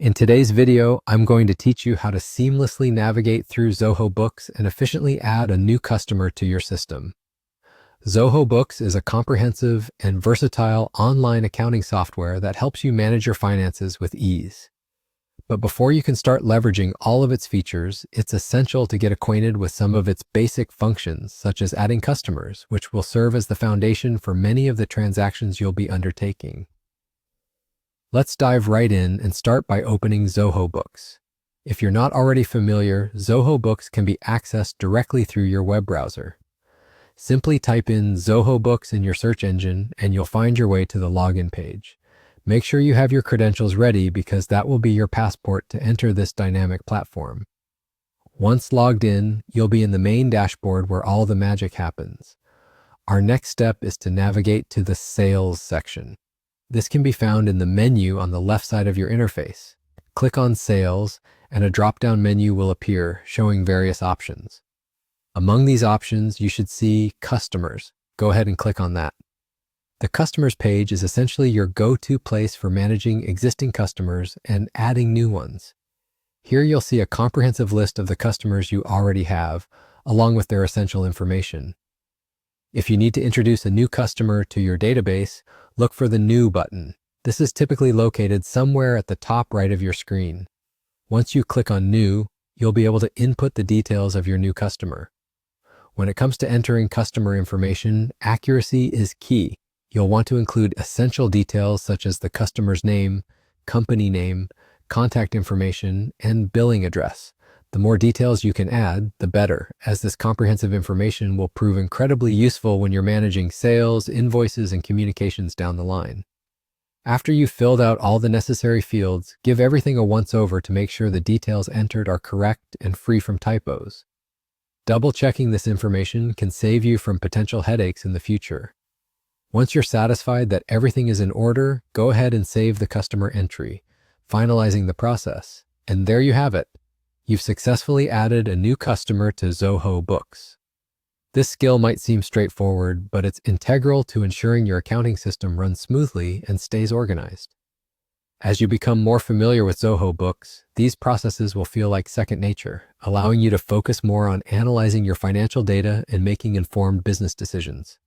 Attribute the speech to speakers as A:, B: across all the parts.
A: In today's video, I'm going to teach you how to seamlessly navigate through Zoho Books and efficiently add a new customer to your system. Zoho Books is a comprehensive and versatile online accounting software that helps you manage your finances with ease. But before you can start leveraging all of its features, it's essential to get acquainted with some of its basic functions, such as adding customers, which will serve as the foundation for many of the transactions you'll be undertaking. Let's dive right in and start by opening Zoho Books. If you're not already familiar, Zoho Books can be accessed directly through your web browser. Simply type in Zoho Books in your search engine and you'll find your way to the login page. Make sure you have your credentials ready because that will be your passport to enter this dynamic platform. Once logged in, you'll be in the main dashboard where all the magic happens. Our next step is to navigate to the Sales section. This can be found in the menu on the left side of your interface. Click on Sales, and a drop-down menu will appear showing various options. Among these options, you should see Customers. Go ahead and click on that. The Customers page is essentially your go-to place for managing existing customers and adding new ones. Here you'll see a comprehensive list of the customers you already have, along with their essential information. If you need to introduce a new customer to your database, look for the New button. This is typically located somewhere at the top right of your screen. Once you click on New, you'll be able to input the details of your new customer. When it comes to entering customer information, accuracy is key. You'll want to include essential details such as the customer's name, company name, contact information, and billing address. The more details you can add, the better, as this comprehensive information will prove incredibly useful when you're managing sales, invoices, and communications down the line. After you've filled out all the necessary fields, give everything a once-over to make sure the details entered are correct and free from typos. Double-checking this information can save you from potential headaches in the future. Once you're satisfied that everything is in order, go ahead and save the customer entry, finalizing the process. And there you have it. You've successfully added a new customer to Zoho Books. This skill might seem straightforward, but it's integral to ensuring your accounting system runs smoothly and stays organized. As you become more familiar with Zoho Books, these processes will feel like second nature, allowing you to focus more on analyzing your financial data and making informed business decisions.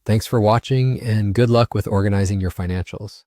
A: Thanks for watching, and good luck with organizing your financials.